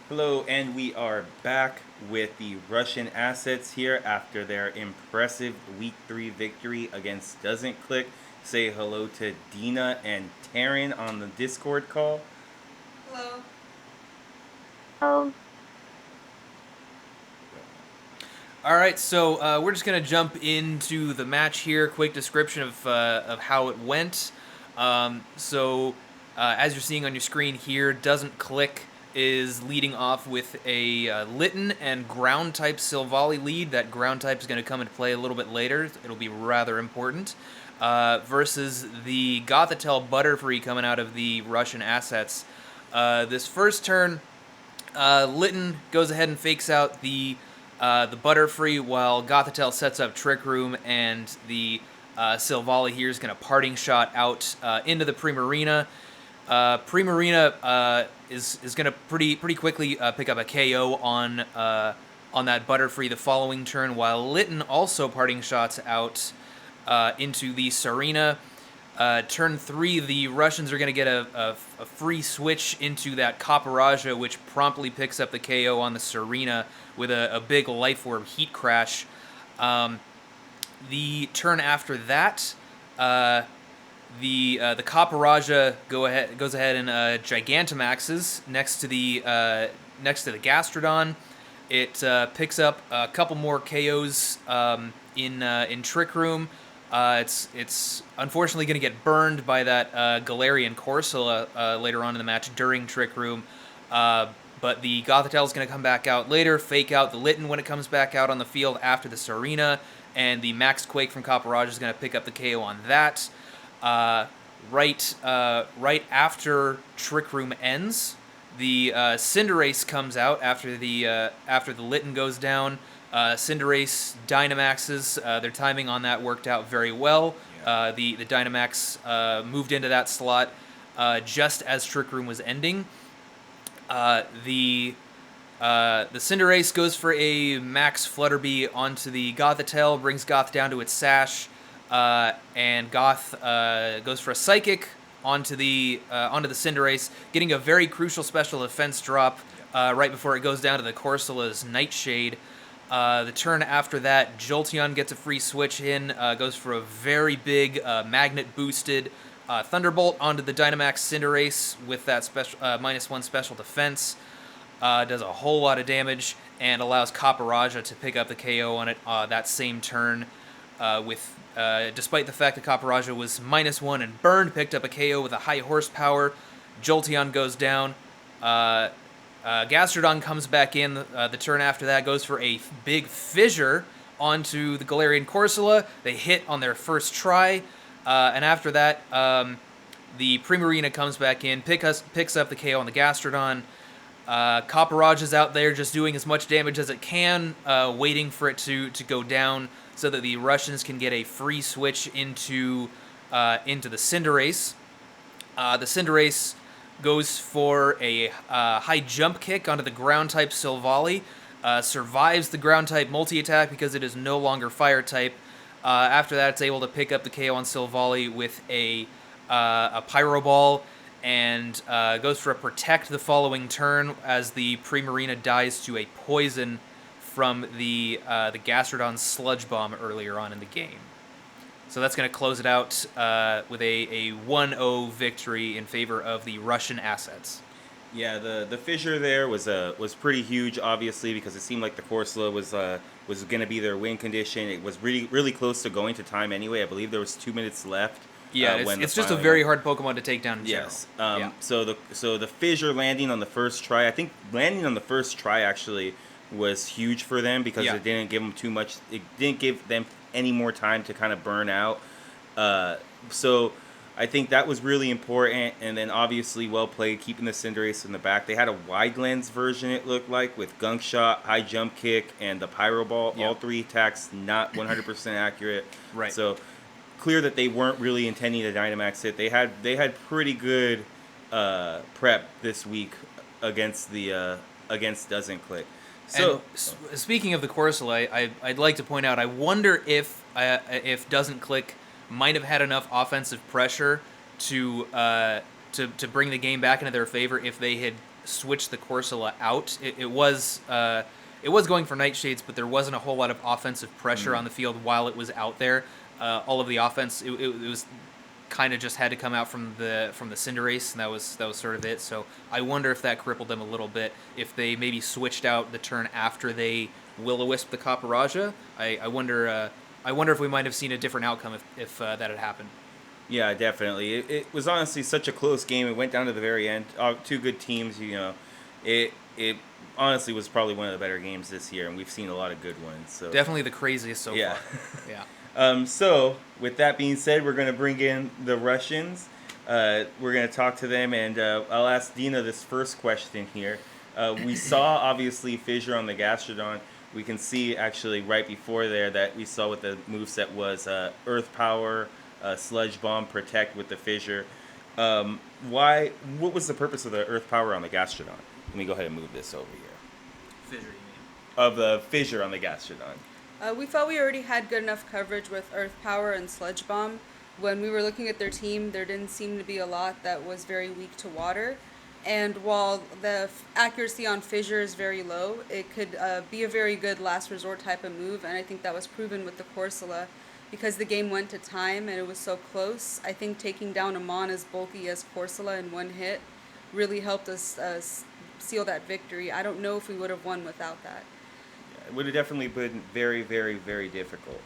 Hello, and we are back with the Russian assets here after their impressive Week 3 victory against Doesn't Click. Say hello to Dina and Terran on the Discord call. Hello. Oh, All right, so we're just gonna jump into the match here. Quick description of how it went. As you're seeing on your screen here, Doesn't Click is leading off with a Litten and ground type Silvally lead. That ground type is going to come into play a little bit later. It'll be rather important. Versus the Gothitelle Butterfree coming out of the Russian assets. This first turn, Litten goes ahead and fakes out the Butterfree while Gothitelle sets up Trick Room, and the Silvally here is going to parting shot out into the Primarina. Primarina is going to pretty quickly pick up a KO on that Butterfree the following turn, while Litten also parting shots out into the Serena. Turn 3, the Russians are going to get a free switch into that Caparajah, which promptly picks up the KO on the Serena with a big Life Orb Heat Crash. The turn after that, the Caparajah goes ahead and Gigantamaxes next to the Gastrodon. It picks up a couple more KOs in Trick Room. It's unfortunately going to get burned by that Galarian Corsola later on in the match during Trick Room. But the Gothitelle is going to come back out later, fake out the Litten when it comes back out on the field after the Serena, and the Max Quake from Caparaj is going to pick up the KO on that. Right after Trick Room ends, the Cinderace comes out after the Litten goes down. Cinderace Dynamaxes, their timing on that worked out very well. The Dynamax moved into that slot just as Trick Room was ending. The Cinderace goes for a Max Flutterby onto the Gothitelle, brings Goth down to its sash, and Goth goes for a Psychic onto the Cinderace, getting a very crucial special defense drop right before it goes down to the Corsola's Nightshade. The turn after that, Jolteon gets a free switch in, goes for a very big magnet-boosted Thunderbolt onto the Dynamax Cinderace with that special -1 special defense. Does a whole lot of damage and allows Caparajah to pick up the KO on it that same turn. Despite the fact that Caparajah was -1 and burned, picked up a KO with a high horsepower. Jolteon goes down. Gastrodon comes back in the turn after that, goes for a big fissure onto the Galarian Corsola. They hit on their first try, and after that, the Primarina comes back in, picks up the KO on the Gastrodon. Caparaj is out there just doing as much damage as it can, waiting for it to go down so that the Russians can get a free switch into the Cinderace. The Cinderace goes for a high jump kick onto the ground-type Silvally, survives the ground-type multi-attack because it is no longer fire-type. After that, it's able to pick up the KO on Silvally with a Pyro Ball, and goes for a Protect the following turn as the Primarina dies to a Poison from the Gastrodon Sludge Bomb earlier on in the game. So that's going to close it out with a 1-0 victory in favor of the Russian assets. Yeah, the fissure there was pretty huge, obviously, because it seemed like the Corsola was going to be their win condition. It was really close to going to time anyway. I believe there was 2 minutes left. Yeah, it's just a very hard Pokemon to take down in general. Yes. Yeah. So the fissure landing on the first try, I think landing on the first try actually was huge for them because it didn't give them too much. It didn't give them any more time to kind of burn out. So I think that was really important. And then obviously well played, keeping the Cinderace in the back. They had a wide lens version, it looked like, with Gunk Shot, High Jump Kick, and the Pyro Ball. Yep. All three attacks not 100% accurate. Right. So clear that they weren't really intending to Dynamax it. They had pretty good prep this week against Doesn't Click. So speaking of the Corsola, I'd like to point out, I wonder if Doesn't Click might have had enough offensive pressure to bring the game back into their favor if they had switched the Corsola out. It was going for Nightshades, but there wasn't a whole lot of offensive pressure on the field while it was out there. All of the offense, it was kind of just had to come out from the Cinderace, and that was sort of it. So I wonder if that crippled them a little bit. If they maybe switched out the turn after they Will-O-Wisp the Copperajah, I wonder if we might have seen a different outcome if that had happened. Yeah, definitely. It was honestly such a close game. It went down to the very end. Two good teams, It honestly was probably one of the better games this year, and we've seen a lot of good ones. So definitely the craziest so far. Yeah. So, with that being said, we're going to bring in the Russians. We're going to talk to them, and I'll ask Dina this first question here. We saw, obviously, Fissure on the Gastrodon. We can see, actually, right before there that we saw what the moveset was. Earth Power, Sludge Bomb, Protect with the Fissure. What was the purpose of the Earth Power on the Gastrodon? Let me go ahead and move this over here. Fissure, you mean? Of the Fissure on the Gastrodon. We felt we already had good enough coverage with Earth Power and Sludge Bomb. When we were looking at their team, there didn't seem to be a lot that was very weak to water. And while the accuracy on Fissure is very low, it could be a very good last resort type of move, and I think that was proven with the Corsola. Because the game went to time and it was so close, I think taking down a Mon as bulky as Corsola in one hit really helped us seal that victory. I don't know if we would have won without that. It would have definitely been very, very, very difficult.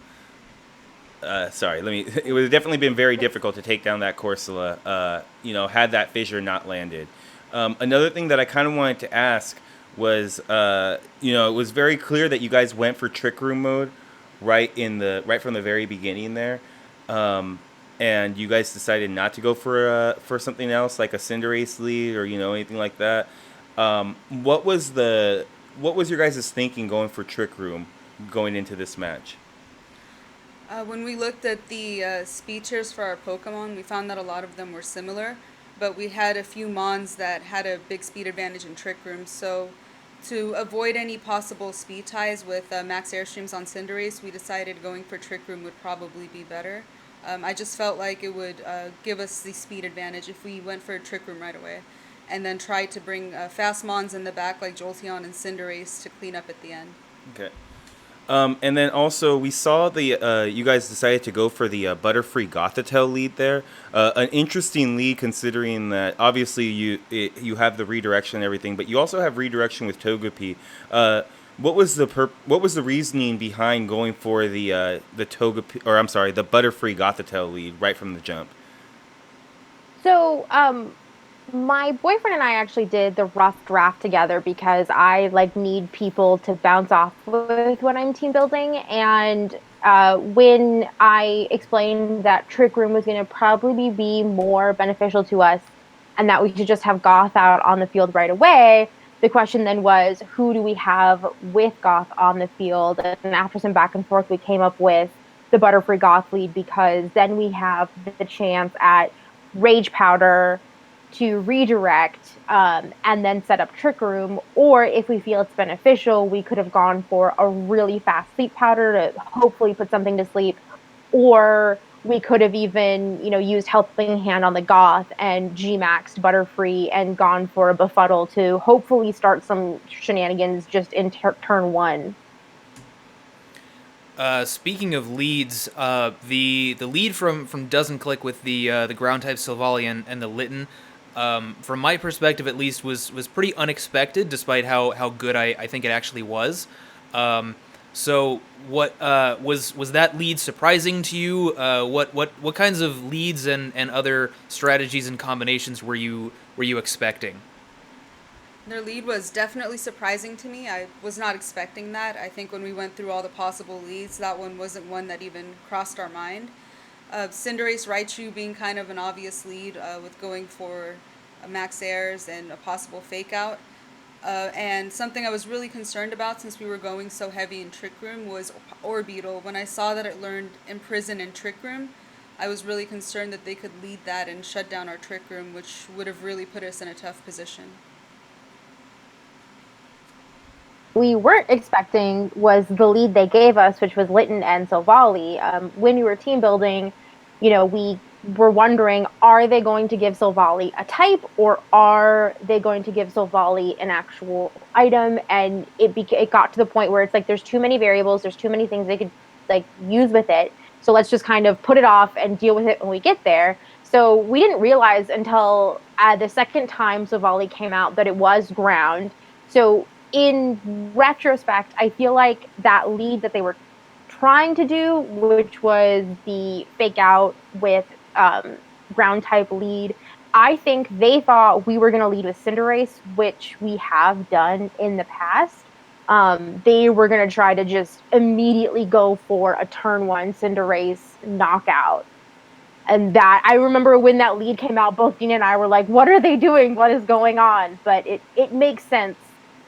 It would have definitely been very difficult to take down that Corsola, had that Fissure not landed. Another thing that I kind of wanted to ask was, it was very clear that you guys went for Trick Room mode right from the very beginning there. And you guys decided not to go for something else like a Cinderace lead or, anything like that. What was your guys' thinking going for Trick Room going into this match? When we looked at the speeches for our Pokemon, we found that a lot of them were similar, but we had a few Mons that had a big speed advantage in Trick Room, so to avoid any possible speed ties with max Airstreams on Cinderace, we decided going for Trick Room would probably be better. I just felt like it would give us the speed advantage if we went for a Trick Room right away, and then tried to bring fast Mons in the back like Jolteon and Cinderace to clean up at the end. Okay. And then also we saw you guys decided to go for the Butterfree Gothitelle lead there. An interesting lead considering that obviously you have the redirection and everything, but you also have redirection with Togepi. What was the reasoning behind going for the Togepi, or I'm sorry, the Butterfree Gothitelle lead right from the jump? So, my boyfriend and I actually did the rough draft together because I need people to bounce off with when I'm team building. And when I explained that Trick Room was going to probably be more beneficial to us and that we should just have Goth out on the field right away, the question then was, who do we have with Goth on the field? And after some back and forth, we came up with the Butterfree Goth lead because then we have the chance at Rage Powder to redirect and then set up Trick Room, or if we feel it's beneficial, we could have gone for a really fast Sleep Powder to hopefully put something to sleep, or we could have even, used Helping Hand on the Goth and G-Maxed Butterfree and gone for a Befuddle to hopefully start some shenanigans just in turn one. Speaking of leads, the lead from Doesn't Click with the ground type Silvally and the Litten, from my perspective at least, was pretty unexpected, despite how good I think it actually was. So what was that lead surprising to you? What kinds of leads and other strategies and combinations were you expecting? Their lead was definitely surprising to me. I was not expecting that. I think when we went through all the possible leads, that one wasn't one that even crossed our mind. Cinderace Raichu being kind of an obvious lead with going for max airs and a possible fake out. And something I was really concerned about since we were going so heavy in Trick Room was Orbeetle. When I saw that it learned Imprison in Trick Room, I was really concerned that they could lead that and shut down our Trick Room, which would have really put us in a tough position. We weren't expecting was the lead they gave us, which was Litten and Silvally. When we were team building, we were wondering, are they going to give Silvally a type or are they going to give Silvally an actual item? And it got to the point where it's like there's too many variables, there's too many things they could like use with it. So let's just kind of put it off and deal with it when we get there. So we didn't realize until the second time Silvally came out that it was ground. So in retrospect, I feel like that lead that they were trying to do, which was the fake out with um, ground type lead. I think they thought we were going to lead with Cinderace, which we have done in the past. They were going to try to just immediately go for a turn one Cinderace knockout. And that I remember when that lead came out, both Dina and I were like, "What are they doing? What is going on?" But it makes sense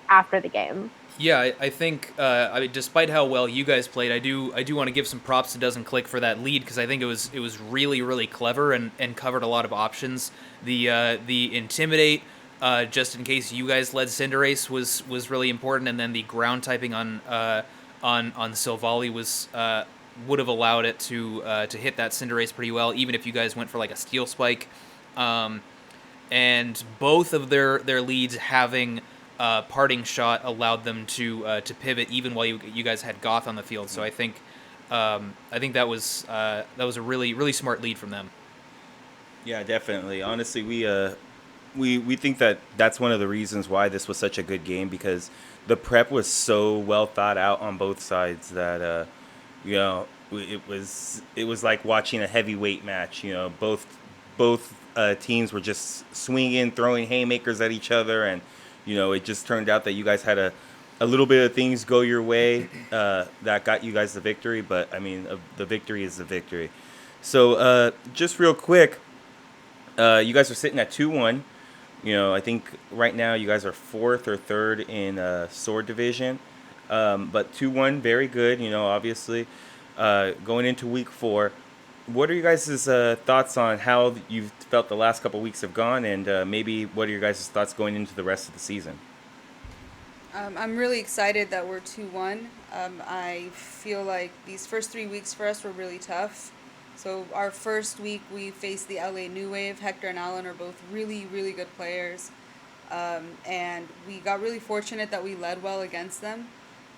after the game. Yeah, I think I mean, despite how well you guys played, I do want to give some props to Doesn't Click for that lead because I think it was really really clever and covered a lot of options. The intimidate, just in case you guys led Cinderace was really important, and then the ground typing on Silvally was would have allowed it to hit that Cinderace pretty well, even if you guys went for like a Steel Spike, and both of their leads having parting shot allowed them to pivot even while you guys had Goth on the field. So I think that was a really really smart lead from them. Yeah, definitely. Honestly, we think that that's one of the reasons why this was such a good game because the prep was so well thought out on both sides that you know it was like watching a heavyweight match. You know, both teams were just swinging, throwing haymakers at each other, and you know it just turned out that you guys had a little bit of things go your way that got you guys the victory. But I mean, the victory is the victory. So just real quick, you guys are sitting at 2-1. You know, I think right now you guys are fourth or third in sword division. But 2-1, very good, you know, obviously. Going into week 4, what are you guys' thoughts on how you've felt the last couple weeks have gone, and maybe what are your guys' thoughts going into the rest of the season? I'm really excited that we're 2-1. I feel like these first 3 weeks for us were really tough. So our first week we faced the LA New Wave. Hector and Alan are both really, really good players. And we got really fortunate that we led well against them.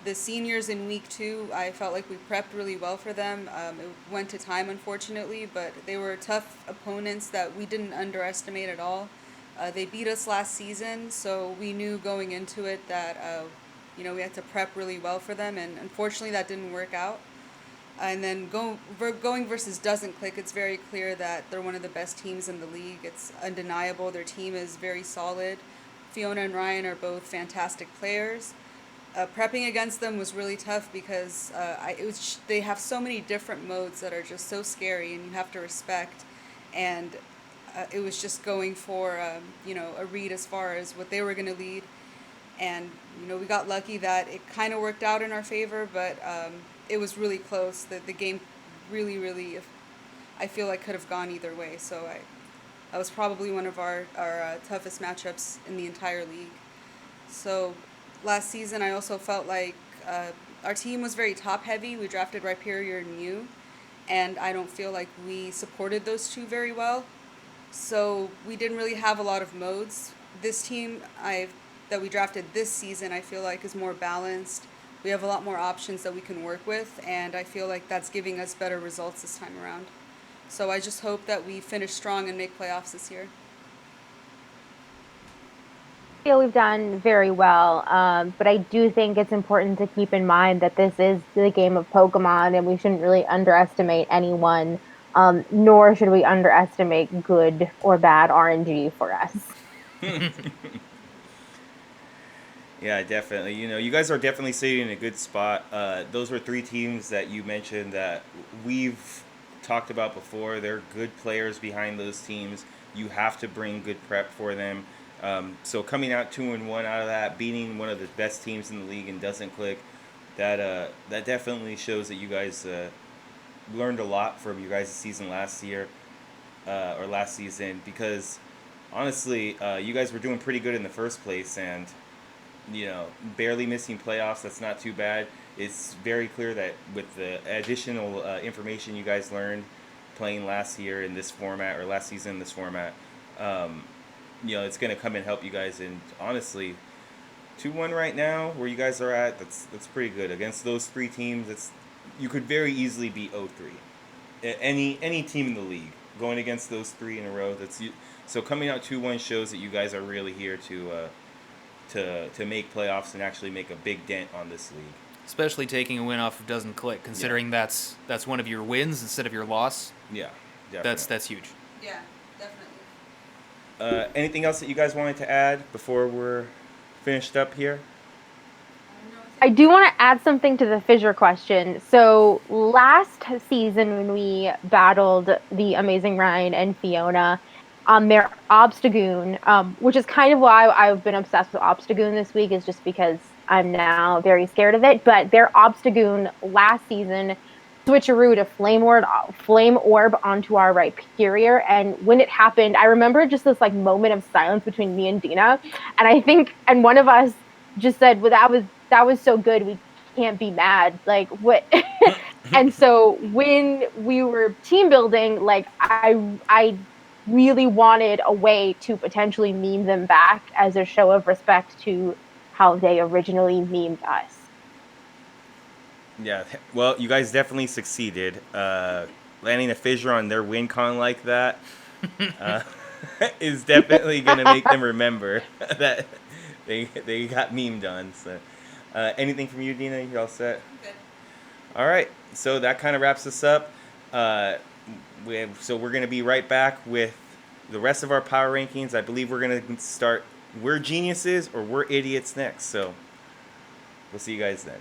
The seniors in week 2, I felt like we prepped really well for them. It went to time, unfortunately, but they were tough opponents that we didn't underestimate at all. They beat us last season, so we knew going into it that we had to prep really well for them, and unfortunately that didn't work out. And then going versus Doesn't Click, it's very clear that they're one of the best teams in the league. It's undeniable. Their team is very solid. Fiona and Ryan are both fantastic players. Prepping against them was really tough because they have so many different modes that are just so scary and you have to respect. And it was just going for a read as far as what they were going to lead. And we got lucky that it kind of worked out in our favor, but it was really close. The game really, really, I feel like could have gone either way. So that was probably one of our toughest matchups in the entire league. So last season, I also felt like our team was very top heavy. We drafted Rhyperior and Mew, and I don't feel like we supported those two very well. So we didn't really have a lot of modes. This team that we drafted this season, I feel like is more balanced. We have a lot more options that we can work with, and I feel like that's giving us better results this time around. So I just hope that we finish strong and make playoffs this year. I feel we've done very well, but I do think it's important to keep in mind that this is the game of Pokemon, and we shouldn't really underestimate anyone, nor should we underestimate good or bad RNG for us. Yeah, definitely. You know, you guys are definitely sitting in a good spot. Those were 3 teams that you mentioned that we've talked about before. They're good players behind those teams. You have to bring good prep for them. So coming out 2-1 out of that, beating one of the best teams in the league and Doesn't Click, that definitely shows that you guys learned a lot from your guys' season last year or last season because honestly, you guys were doing pretty good in the first place and barely missing playoffs. That's not too bad. It's very clear that with the additional information you guys learned, playing last year in this format or last season in this format. It's going to come and help you guys. And honestly, 2-1 right now, where you guys are at, that's pretty good against those three teams. You could very easily be 0-3. Any team in the league going against those three in a row. So coming out 2-1 shows that you guys are really here to make playoffs and actually make a big dent on this league. Especially taking a win off of Doesn't Click, considering that's one of your wins instead of your loss. Yeah, definitely. That's huge. Yeah, definitely. Anything else that you guys wanted to add before we're finished up here? I do want to add something to the fissure question. So last season when we battled the Amazing Ryan and Fiona on their Obstagoon, which is kind of why I've been obsessed with Obstagoon this week, is just because I'm now very scared of it. But their Obstagoon last season switcheroo to flame orb onto our Rhyperior, and when it happened, I remember just this like moment of silence between me and Dina, and one of us just said, "Well, that was so good, we can't be mad." Like what? And so when we were team building, like I really wanted a way to potentially meme them back as a show of respect to how they originally memed us. Yeah, well, you guys definitely succeeded. Landing a fissure on their win con like that is definitely going to make them remember that they got memed on. So, anything from you, Dina? You all set? Good. All right, so that kind of wraps us up. We're going to be right back with the rest of our power rankings. I believe we're going to start We're Geniuses or We're Idiots next. So we'll see you guys then.